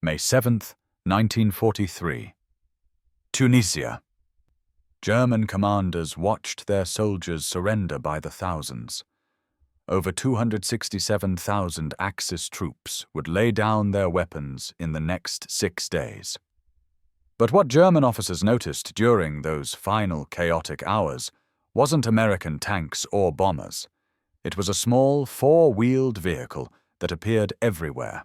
May 7th, 1943. Tunisia. German commanders watched their soldiers surrender by the thousands. Over 267,000 Axis troops would lay down their weapons in the next 6 days. But what German officers noticed during those final chaotic hours wasn't American tanks or bombers. It was a small, four-wheeled vehicle that appeared everywhere,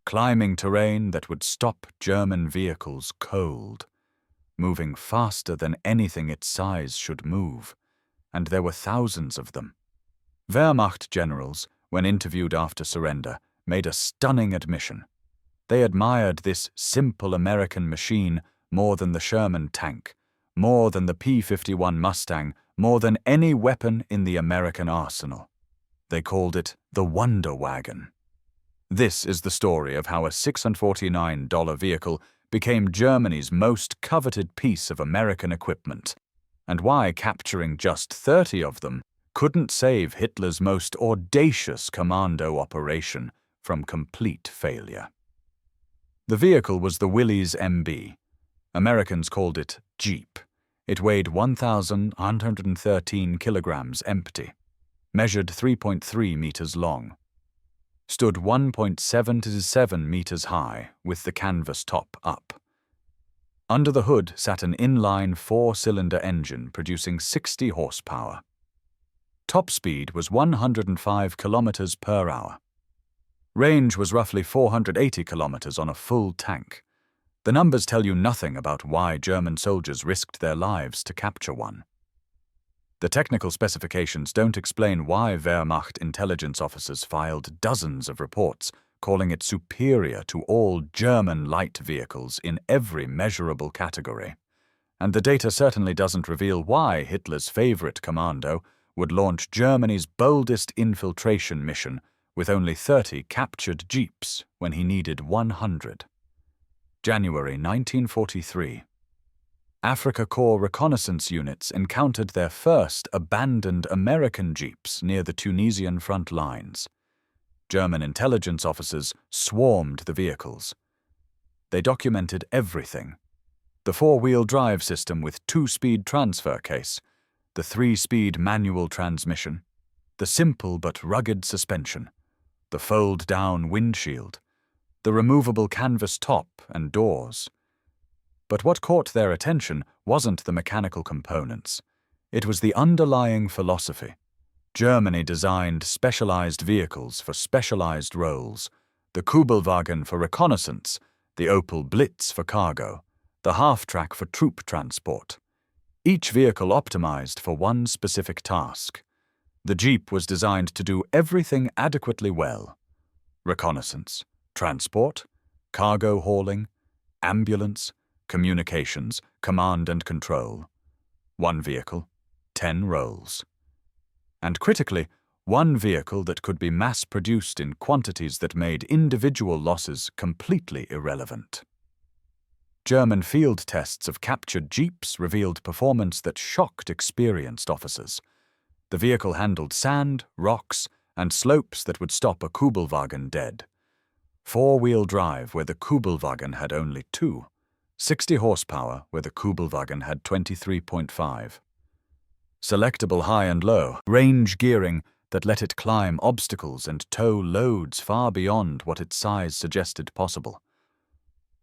climbing terrain that would stop German vehicles cold, moving faster than anything its size should move, and there were thousands of them. Wehrmacht generals, when interviewed after surrender, made a stunning admission. They admired this simple American machine more than the Sherman tank, more than the P-51 Mustang, more than any weapon in the American arsenal. They called it the Wonder Wagon. This is the story of how a $649 vehicle became Germany's most coveted piece of American equipment, and why capturing just 30 of them couldn't save Hitler's most audacious commando operation from complete failure. The vehicle was the Willys MB. Americans called it Jeep. It weighed 1,113 kilograms empty, measured 3.3 meters long, stood 1.77 meters high with the canvas top up. Under the hood sat an inline four-cylinder engine producing 60 horsepower. Top speed was 105 kilometers per hour. Range was roughly 480 kilometers on a full tank. The numbers tell you nothing about why German soldiers risked their lives to capture one. The technical specifications don't explain why Wehrmacht intelligence officers filed dozens of reports calling it superior to all German light vehicles in every measurable category. And the data certainly doesn't reveal why Hitler's favorite commando would launch Germany's boldest infiltration mission with only 30 captured jeeps when he needed 100. January 1943. Africa Corps reconnaissance units encountered their first abandoned American jeeps near the Tunisian front lines. German intelligence officers swarmed the vehicles. They documented everything: the four-wheel drive system with two-speed transfer case, the three-speed manual transmission, the simple but rugged suspension, the fold-down windshield, the removable canvas top and doors. But what caught their attention wasn't the mechanical components. It was the underlying philosophy. Germany designed specialized vehicles for specialized roles: the Kubelwagen for reconnaissance, the Opel Blitz for cargo, the half-track for troop transport. Each vehicle optimized for one specific task. The Jeep was designed to do everything adequately well: reconnaissance, transport, cargo hauling, ambulance, communications, command and control. One vehicle, 10 roles. And critically, one vehicle that could be mass-produced in quantities that made individual losses completely irrelevant. German field tests of captured jeeps revealed performance that shocked experienced officers. The vehicle handled sand, rocks, and slopes that would stop a Kubelwagen dead. Four-wheel drive where the Kubelwagen had only 2. 60 horsepower where the Kubelwagen had 23.5. Selectable high and low, range gearing that let it climb obstacles and tow loads far beyond what its size suggested possible.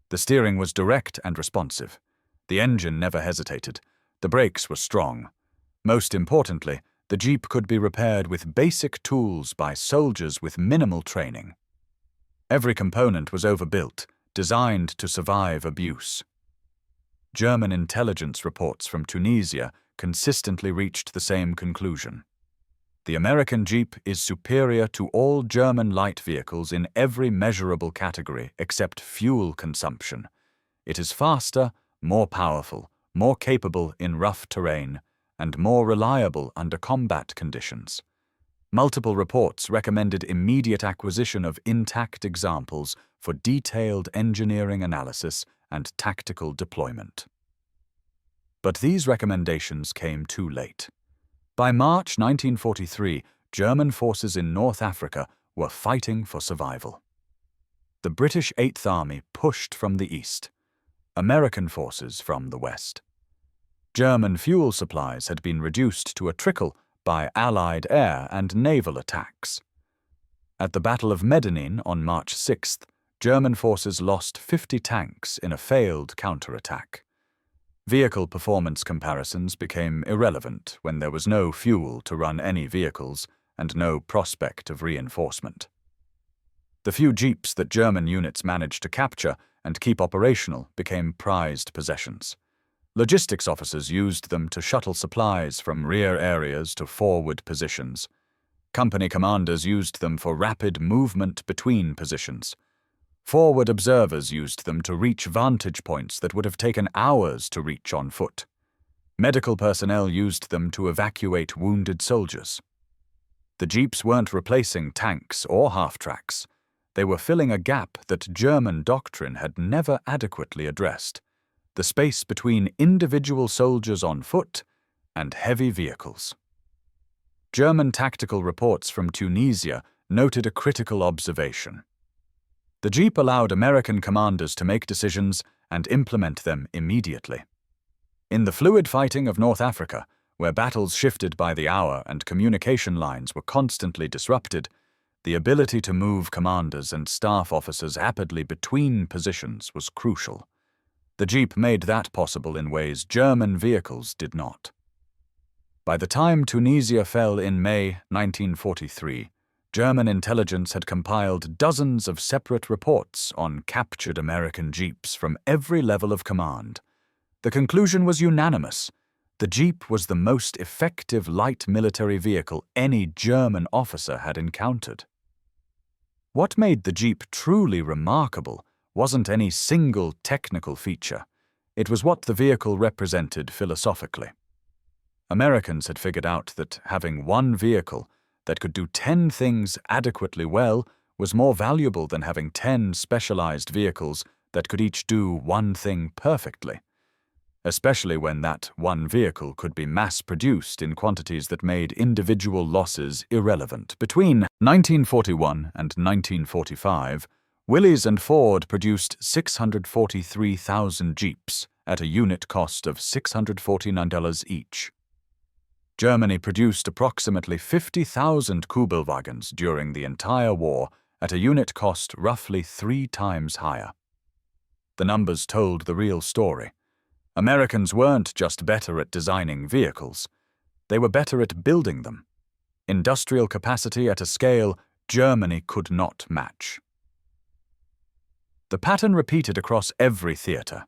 The steering was direct and responsive. The engine never hesitated. The brakes were strong. Most importantly, the Jeep could be repaired with basic tools by soldiers with minimal training. Every component was overbuilt, designed to survive abuse. German intelligence reports from Tunisia consistently reached the same conclusion. The American Jeep is superior to all German light vehicles in every measurable category except fuel consumption. It is faster, more powerful, more capable in rough terrain, and more reliable under combat conditions. Multiple reports recommended immediate acquisition of intact examples for detailed engineering analysis and tactical deployment. But these recommendations came too late. By March 1943, German forces in North Africa were fighting for survival. The British Eighth Army pushed from the east, American forces from the west. German fuel supplies had been reduced to a trickle by Allied air and naval attacks. At the Battle of Medellin on March 6th, German forces lost 50 tanks in a failed counterattack. Vehicle performance comparisons became irrelevant when there was no fuel to run any vehicles and no prospect of reinforcement. The few jeeps that German units managed to capture and keep operational became prized possessions. Logistics officers used them to shuttle supplies from rear areas to forward positions. Company commanders used them for rapid movement between positions. Forward observers used them to reach vantage points that would have taken hours to reach on foot. Medical personnel used them to evacuate wounded soldiers. The jeeps weren't replacing tanks or half-tracks. They were filling a gap that German doctrine had never adequately addressed: the space between individual soldiers on foot and heavy vehicles. German tactical reports from Tunisia noted a critical observation. The jeep allowed American commanders to make decisions and implement them immediately. In the fluid fighting of North Africa, where battles shifted by the hour and communication lines were constantly disrupted, the ability to move commanders and staff officers rapidly between positions was crucial. The jeep made that possible in ways German vehicles did not. By the time Tunisia fell in May 1943, German intelligence had compiled dozens of separate reports on captured American jeeps from every level of command. The conclusion was unanimous: the jeep was the most effective light military vehicle any German officer had encountered. What made the jeep truly remarkable wasn't any single technical feature. It was what the vehicle represented philosophically. Americans had figured out that having one vehicle that could do 10 things adequately well was more valuable than having 10 specialized vehicles that could each do one thing perfectly, especially when that one vehicle could be mass-produced in quantities that made individual losses irrelevant. Between 1941 and 1945, Willys and Ford produced 643,000 jeeps at a unit cost of $649 each. Germany produced approximately 50,000 Kugelwagons during the entire war at a unit cost roughly 3 times higher. The numbers told the real story. Americans weren't just better at designing vehicles, they were better at building them. Industrial capacity at a scale Germany could not match. The pattern repeated across every theater.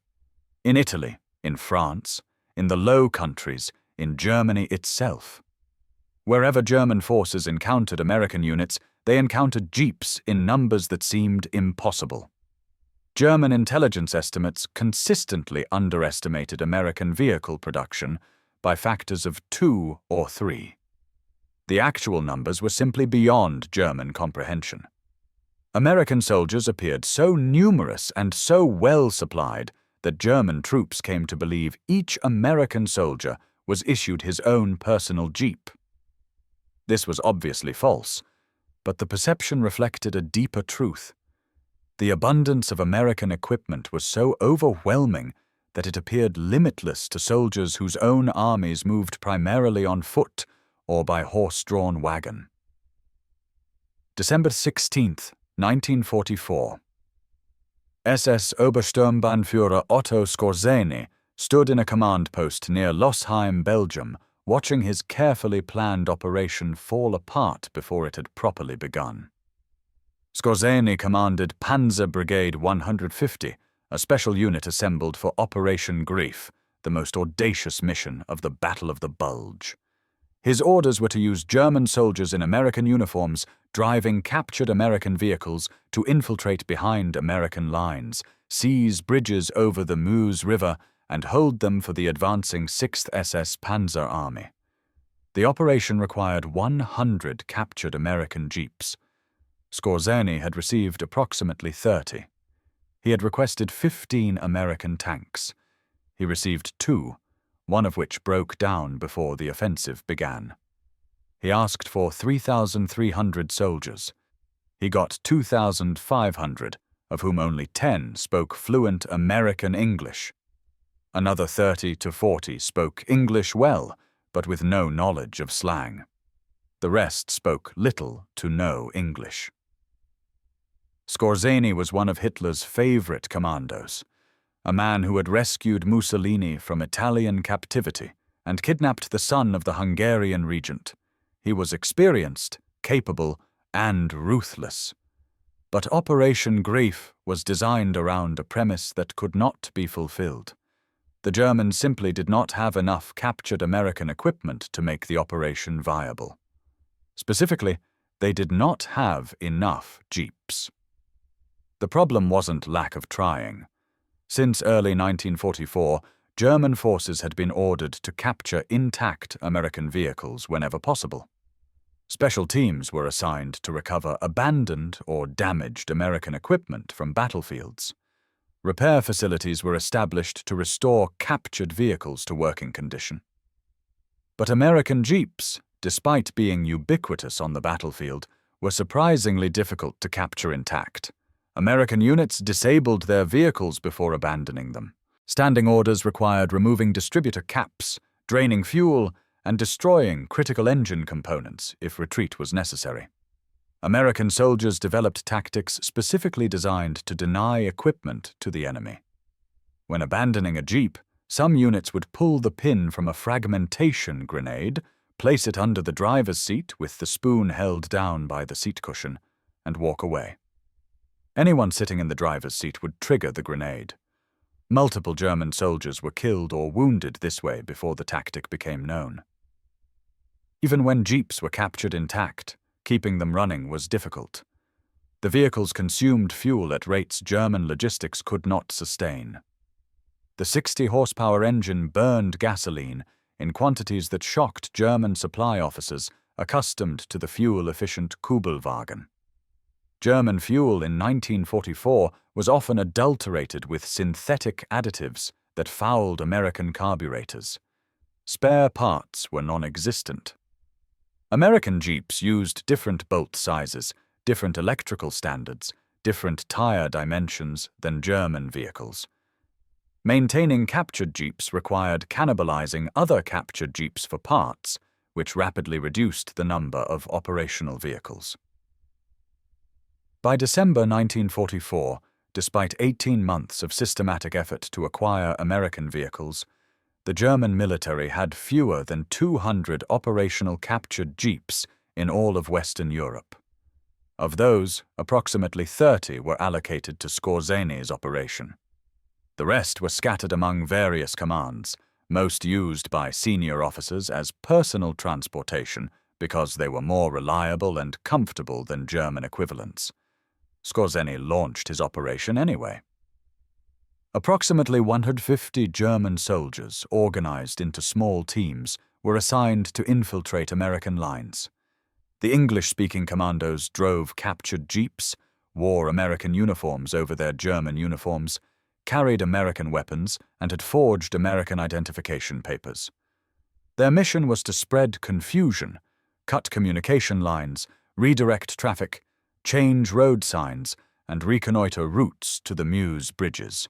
In Italy, in France, in the Low Countries, in Germany itself. Wherever German forces encountered American units, they encountered jeeps in numbers that seemed impossible. German intelligence estimates consistently underestimated American vehicle production by factors of 2 or 3. The actual numbers were simply beyond German comprehension. American soldiers appeared so numerous and so well supplied that German troops came to believe each American soldier was issued his own personal jeep. This was obviously false, but the perception reflected a deeper truth. The abundance of American equipment was so overwhelming that it appeared limitless to soldiers whose own armies moved primarily on foot or by horse-drawn wagon. December 16, 1944. SS Obersturmbannführer Otto Skorzeny stood in a command post near Losheim, Belgium, watching his carefully planned operation fall apart before it had properly begun. Skorzeny commanded Panzer Brigade 150, a special unit assembled for Operation Greif, the most audacious mission of the Battle of the Bulge. His orders were to use German soldiers in American uniforms driving captured American vehicles to infiltrate behind American lines, seize bridges over the Meuse River, and hold them for the advancing 6th SS Panzer Army. The operation required 100 captured American jeeps. Skorzeny had received approximately 30. He had requested 15 American tanks. He received 2, one of which broke down before the offensive began. He asked for 3,300 soldiers. He got 2,500, of whom only 10 spoke fluent American English. Another 30 to 40 spoke English well, but with no knowledge of slang. The rest spoke little to no English. Skorzeny was one of Hitler's favorite commandos, a man who had rescued Mussolini from Italian captivity and kidnapped the son of the Hungarian regent. He was experienced, capable, and ruthless. But Operation Greif was designed around a premise that could not be fulfilled. The Germans simply did not have enough captured American equipment to make the operation viable. Specifically, they did not have enough jeeps. The problem wasn't lack of trying. Since early 1944, German forces had been ordered to capture intact American vehicles whenever possible. Special teams were assigned to recover abandoned or damaged American equipment from battlefields. Repair facilities were established to restore captured vehicles to working condition. But American jeeps, despite being ubiquitous on the battlefield, were surprisingly difficult to capture intact. American units disabled their vehicles before abandoning them. Standing orders required removing distributor caps, draining fuel, and destroying critical engine components if retreat was necessary. American soldiers developed tactics specifically designed to deny equipment to the enemy. When abandoning a jeep, some units would pull the pin from a fragmentation grenade, place it under the driver's seat with the spoon held down by the seat cushion, and walk away. Anyone sitting in the driver's seat would trigger the grenade. Multiple German soldiers were killed or wounded this way before the tactic became known. Even when jeeps were captured intact, keeping them running was difficult. The vehicles consumed fuel at rates German logistics could not sustain. The 60-horsepower engine burned gasoline in quantities that shocked German supply officers accustomed to the fuel-efficient Wagon. German fuel in 1944 was often adulterated with synthetic additives that fouled American carburetors. Spare parts were non-existent. American jeeps used different bolt sizes, different electrical standards, different tire dimensions than German vehicles. Maintaining captured jeeps required cannibalizing other captured jeeps for parts, which rapidly reduced the number of operational vehicles. By December 1944, despite 18 months of systematic effort to acquire American vehicles, the German military had fewer than 200 operational captured jeeps in all of Western Europe. Of those, approximately 30 were allocated to Skorzeny's operation. The rest were scattered among various commands, most used by senior officers as personal transportation because they were more reliable and comfortable than German equivalents. Skorzeny launched his operation anyway. Approximately 150 German soldiers, organized into small teams, were assigned to infiltrate American lines. The English-speaking commandos drove captured jeeps, wore American uniforms over their German uniforms, carried American weapons, and had forged American identification papers. Their mission was to spread confusion, cut communication lines, redirect traffic, change road signs, and reconnoiter routes to the Meuse bridges.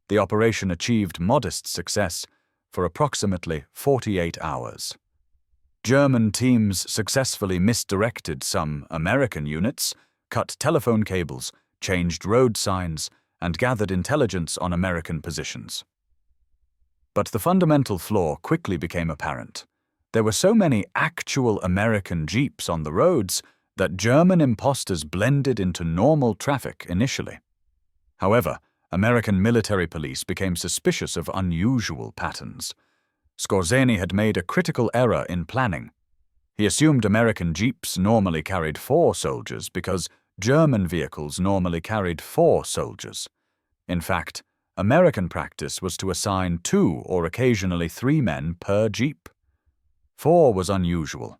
The operation achieved modest success for approximately 48 hours. German teams successfully misdirected some American units, cut telephone cables, changed road signs, and gathered intelligence on American positions. But the fundamental flaw quickly became apparent. There were so many actual American jeeps on the roads that German imposters blended into normal traffic initially. However, American military police became suspicious of unusual patterns. Skorzeny had made a critical error in planning. He assumed American jeeps normally carried 4 soldiers because German vehicles normally carried 4 soldiers. In fact, American practice was to assign 2 or occasionally 3 men per jeep. 4 was unusual.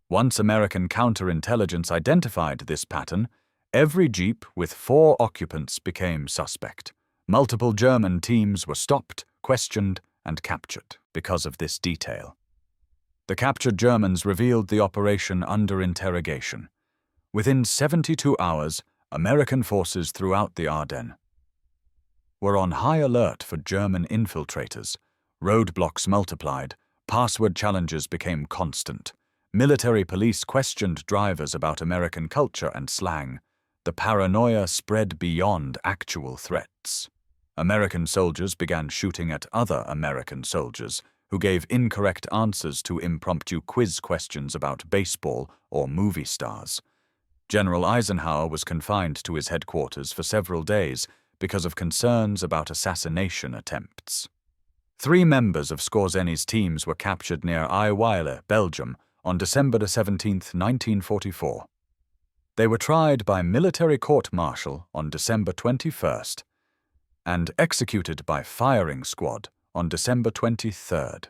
Once American counterintelligence identified this pattern, every jeep with 4 occupants became suspect. Multiple German teams were stopped, questioned, and captured because of this detail. The captured Germans revealed the operation under interrogation. Within 72 hours, American forces throughout the Ardennes were on high alert for German infiltrators. Roadblocks multiplied, password challenges became constant. Military police questioned drivers about American culture and slang. The paranoia spread beyond actual threats. American soldiers began shooting at other American soldiers who gave incorrect answers to impromptu quiz questions about baseball or movie stars. General Eisenhower was confined to his headquarters for several days because of concerns about assassination attempts. 3 members of Skorzeny's teams were captured near Weiler, Belgium, on December 17, 1944. They were tried by military court-martial on December 21st and executed by firing squad on December 23rd.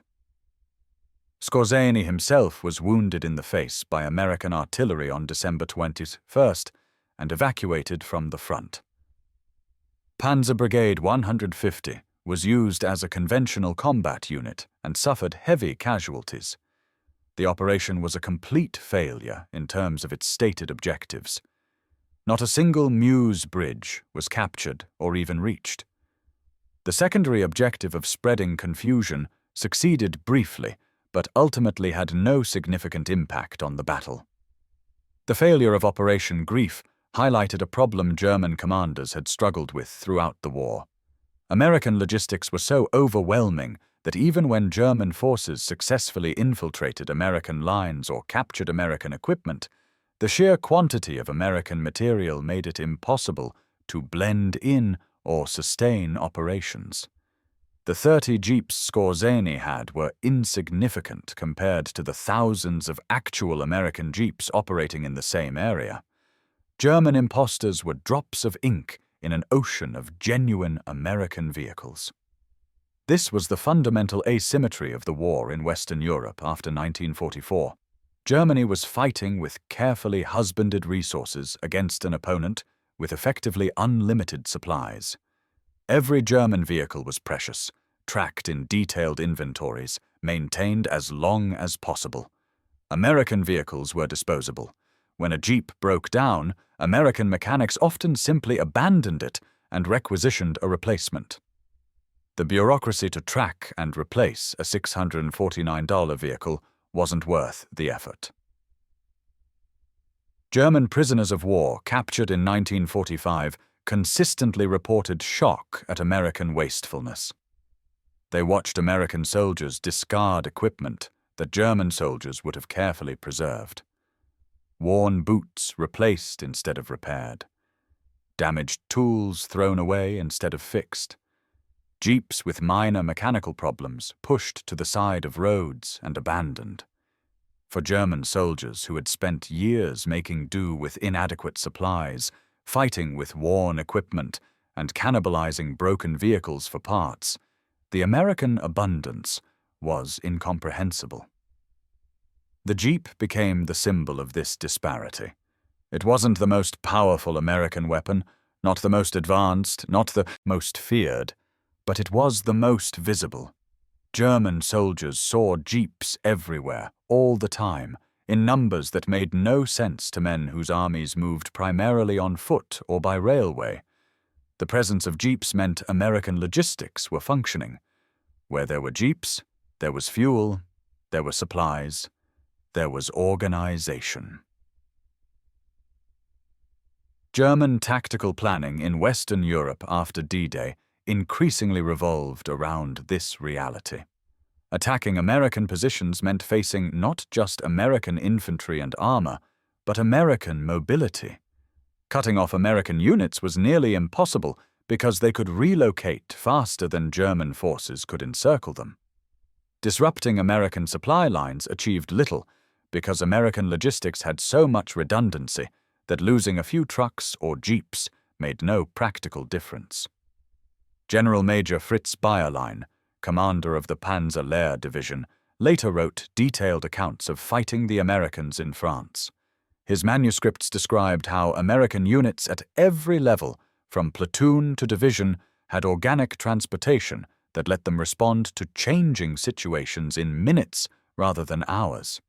Skorzeny himself was wounded in the face by American artillery on December 21st and evacuated from the front. Panzer Brigade 150 was used as a conventional combat unit and suffered heavy casualties. The operation was a complete failure in terms of its stated objectives. Not a single Meuse bridge was captured or even reached. The secondary objective of spreading confusion succeeded briefly, but ultimately had no significant impact on the battle. The failure of Operation Greif highlighted a problem German commanders had struggled with throughout the war. American logistics were so overwhelming that even when German forces successfully infiltrated American lines or captured American equipment, the sheer quantity of American material made it impossible to blend in or sustain operations. The 30 jeeps Skorzeny had were insignificant compared to the thousands of actual American jeeps operating in the same area. German imposters were drops of ink in an ocean of genuine American vehicles. This was the fundamental asymmetry of the war in Western Europe after 1944. Germany was fighting with carefully husbanded resources against an opponent with effectively unlimited supplies. Every German vehicle was precious, tracked in detailed inventories, maintained as long as possible. American vehicles were disposable. When a Jeep broke down, American mechanics often simply abandoned it and requisitioned a replacement. The bureaucracy to track and replace a $649 vehicle wasn't worth the effort. German prisoners of war captured in 1945 consistently reported shock at American wastefulness. They watched American soldiers discard equipment that German soldiers would have carefully preserved. Worn boots replaced instead of repaired. Damaged tools thrown away instead of fixed. Jeeps with minor mechanical problems pushed to the side of roads and abandoned. For German soldiers who had spent years making do with inadequate supplies, fighting with worn equipment, and cannibalizing broken vehicles for parts, the American abundance was incomprehensible. The Jeep became the symbol of this disparity. It wasn't the most powerful American weapon, not the most advanced, not the most feared, but it was the most visible. German soldiers saw Jeeps everywhere, all the time, in numbers that made no sense to men whose armies moved primarily on foot or by railway. The presence of Jeeps meant American logistics were functioning. Where there were Jeeps, there was fuel, there were supplies, there was organization. German tactical planning in Western Europe after D-Day increasingly revolved around this reality. Attacking American positions meant facing not just American infantry and armor, but American mobility. Cutting off American units was nearly impossible because they could relocate faster than German forces could encircle them. Disrupting American supply lines achieved little because American logistics had so much redundancy that losing a few trucks or jeeps made no practical difference. General Major Fritz Bayerlein, commander of the Panzer Lehr Division, later wrote detailed accounts of fighting the Americans in France. His manuscripts described how American units at every level, from platoon to division, had organic transportation that let them respond to changing situations in minutes rather than hours.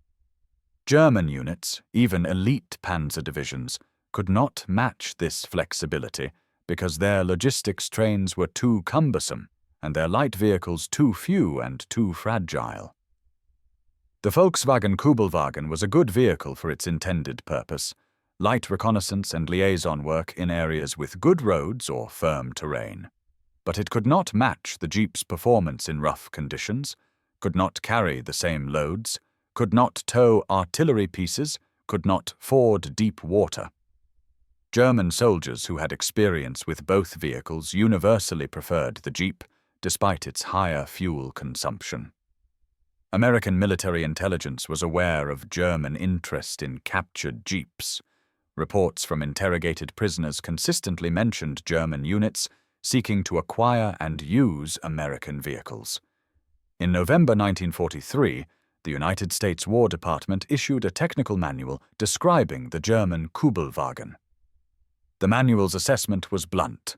German units, even elite panzer divisions, could not match this flexibility because their logistics trains were too cumbersome and their light vehicles too few and too fragile. The Volkswagen Kubelwagen was a good vehicle for its intended purpose: light reconnaissance and liaison work in areas with good roads or firm terrain. But it could not match the Jeep's performance in rough conditions, could not carry the same loads, could not tow artillery pieces, could not ford deep water. German soldiers who had experience with both vehicles universally preferred the Jeep, despite its higher fuel consumption. American military intelligence was aware of German interest in captured Jeeps. Reports from interrogated prisoners consistently mentioned German units seeking to acquire and use American vehicles. In November 1943, the United States War Department issued a technical manual describing the German Kubelwagen. The manual's assessment was blunt.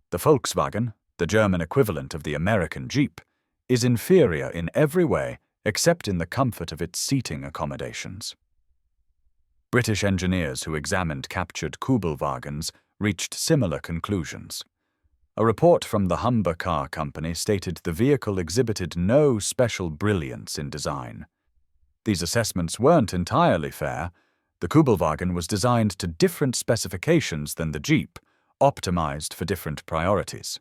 The Volkswagen, the German equivalent of the American Jeep, is inferior in every way except in the comfort of its seating accommodations. British engineers who examined captured Kubelwagens reached similar conclusions. A report from the Humber Car Company stated the vehicle exhibited no special brilliance in design. These assessments weren't entirely fair. The Kubelwagen was designed to different specifications than the Jeep, optimized for different priorities.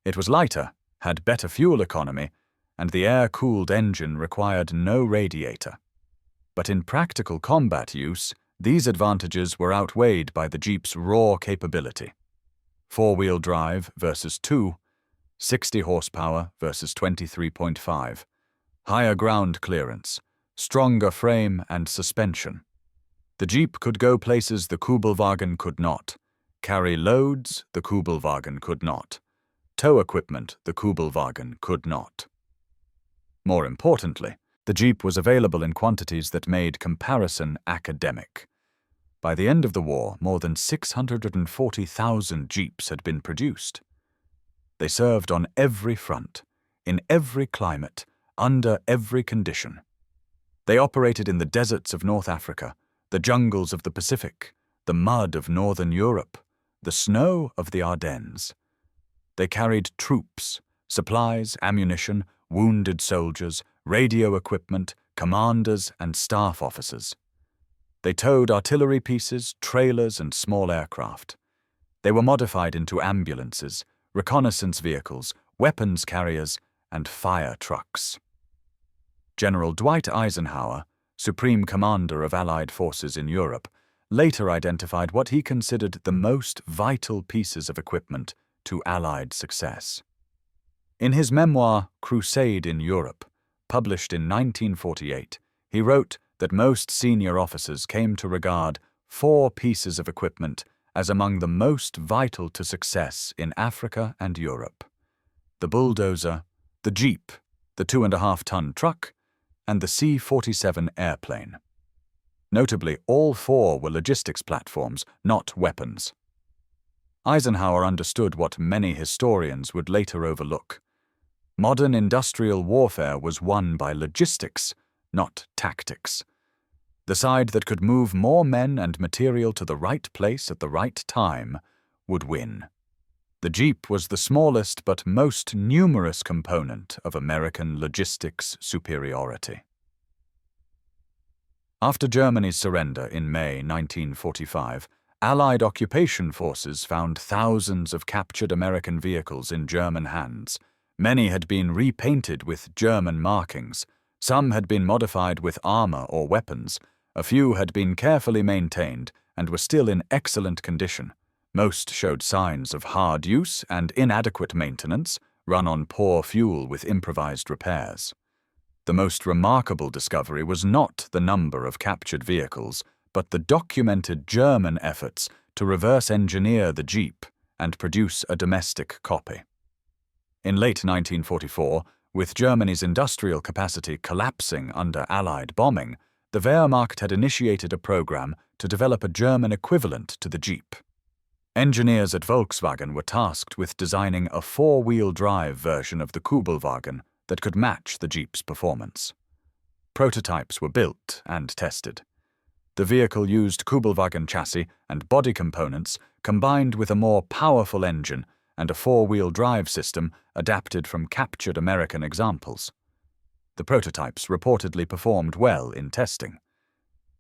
It was lighter, had better fuel economy, and the air-cooled engine required no radiator. But in practical combat use, these advantages were outweighed by the Jeep's raw capability. 4-wheel drive versus 2, 60 horsepower versus 23.5, higher ground clearance, stronger frame and suspension. The Jeep could go places the Kubelwagen could not, carry loads the Kubelwagen could not, tow equipment the Kubelwagen could not. More importantly, the Jeep was available in quantities that made comparison academic. By the end of the war, more than 640,000 Jeeps had been produced. They served on every front, in every climate, under every condition. They operated in the deserts of North Africa, the jungles of the Pacific, the mud of Northern Europe, the snow of the Ardennes. They carried troops, supplies, ammunition, wounded soldiers, radio equipment, commanders, and staff officers. They towed artillery pieces, trailers, and small aircraft. They were modified into ambulances, reconnaissance vehicles, weapons carriers, and fire trucks. General Dwight Eisenhower, Supreme Commander of Allied forces in Europe, later identified what he considered the most vital pieces of equipment to Allied success. In his memoir, Crusade in Europe, published in 1948, he wrote that most senior officers came to regard 4 pieces of equipment as among the most vital to success in Africa and Europe: the bulldozer, the Jeep, the 2.5-ton truck, and the C-47 airplane. Notably, all 4 were logistics platforms, not weapons. Eisenhower understood what many historians would later overlook. Modern industrial warfare was won by logistics, not tactics. The side that could move more men and material to the right place at the right time would win. The Jeep was the smallest but most numerous component of American logistics superiority. After Germany's surrender in May 1945, Allied occupation forces found thousands of captured American vehicles in German hands. Many had been repainted with German markings, some had been modified with armor or weapons, a few had been carefully maintained and were still in excellent condition. Most showed signs of hard use and inadequate maintenance, run on poor fuel with improvised repairs. The most remarkable discovery was not the number of captured vehicles, but the documented German efforts to reverse engineer the Jeep and produce a domestic copy. In late 1944, with Germany's industrial capacity collapsing under Allied bombing, the Wehrmacht had initiated a program to develop a German equivalent to the Jeep. Engineers at Volkswagen were tasked with designing a 4-wheel drive version of the Kubelwagen that could match the Jeep's performance. Prototypes were built and tested. The vehicle used Kugelwagen chassis and body components combined with a more powerful engine and a four-wheel drive system adapted from captured American examples. The prototypes reportedly performed well in testing.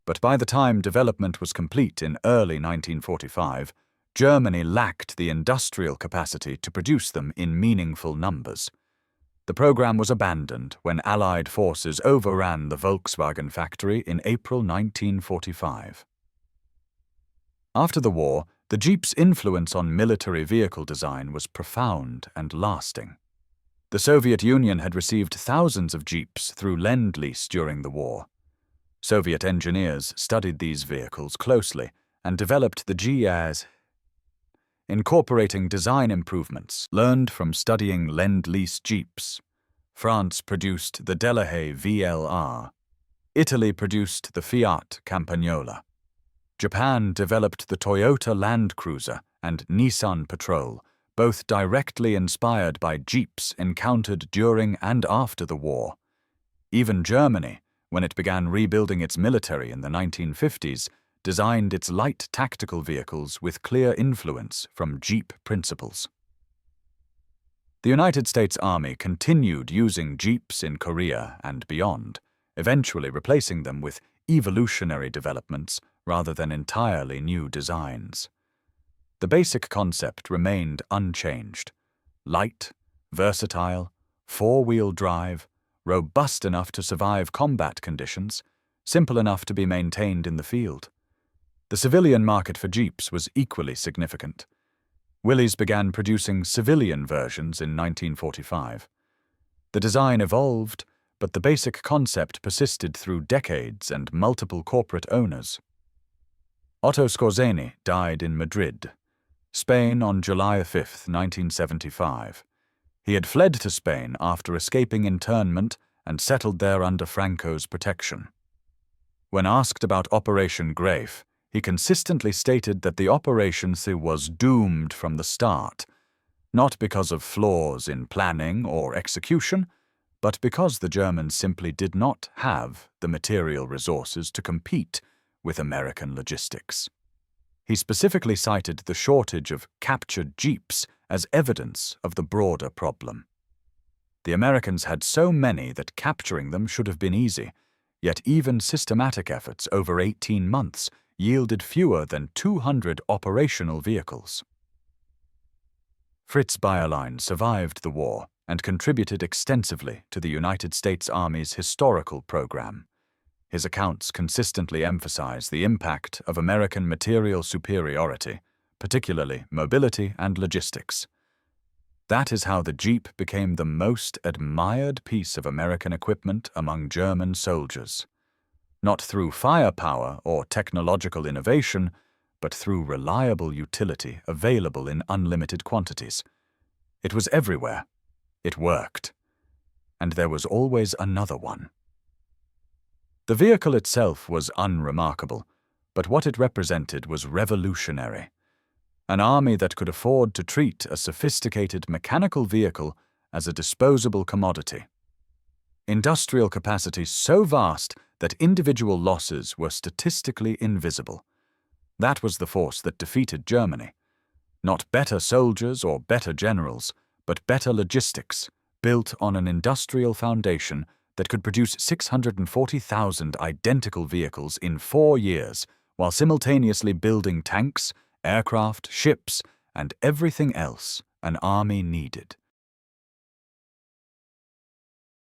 But by the time development was complete in early 1945, Germany lacked the industrial capacity to produce them in meaningful numbers. The program was abandoned when Allied forces overran the Volkswagen factory in April 1945. After the war, the Jeep's influence on military vehicle design was profound and lasting. The Soviet Union had received thousands of Jeeps through Lend-Lease during the war. Soviet engineers studied these vehicles closely and developed the JEEPS, incorporating design improvements learned from studying Lend-Lease Jeeps. France produced the Delahaye VLR. Italy produced the Fiat Campagnola. Japan developed the Toyota Land Cruiser and Nissan Patrol, both directly inspired by Jeeps encountered during and after the war. Even Germany, when it began rebuilding its military in the 1950s, designed its light tactical vehicles with clear influence from Jeep principles. The United States Army continued using Jeeps in Korea and beyond, eventually replacing them with evolutionary developments rather than entirely new designs. The basic concept remained unchanged: light, versatile, four-wheel drive, robust enough to survive combat conditions, simple enough to be maintained in the field. The civilian market for Jeeps was equally significant. Willys began producing civilian versions in 1945. The design evolved, but the basic concept persisted through decades and multiple corporate owners. Otto Skorzeny died in Madrid, Spain on July 5, 1975. He had fled to Spain after escaping internment and settled there under Franco's protection. When asked about Operation Greif, he consistently stated that the operation was doomed from the start, not because of flaws in planning or execution, but because the Germans simply did not have the material resources to compete with American logistics. He specifically cited the shortage of captured Jeeps as evidence of the broader problem. The Americans had so many that capturing them should have been easy, yet even systematic efforts over 18 months yielded fewer than 200 operational vehicles. Fritz Bayerlein survived the war and contributed extensively to the United States Army's historical program. His accounts consistently emphasize the impact of American material superiority, particularly mobility and logistics. That is how the Jeep became the most admired piece of American equipment among German soldiers. Not through firepower or technological innovation, but through reliable utility available in unlimited quantities. It was everywhere. It worked. And there was always another one. The vehicle itself was unremarkable, but what it represented was revolutionary. An army that could afford to treat a sophisticated mechanical vehicle as a disposable commodity. Industrial capacity so vast that individual losses were statistically invisible. That was the force that defeated Germany. Not better soldiers or better generals, but better logistics, built on an industrial foundation that could produce 640,000 identical vehicles in 4 years, while simultaneously building tanks, aircraft, ships, and everything else an army needed.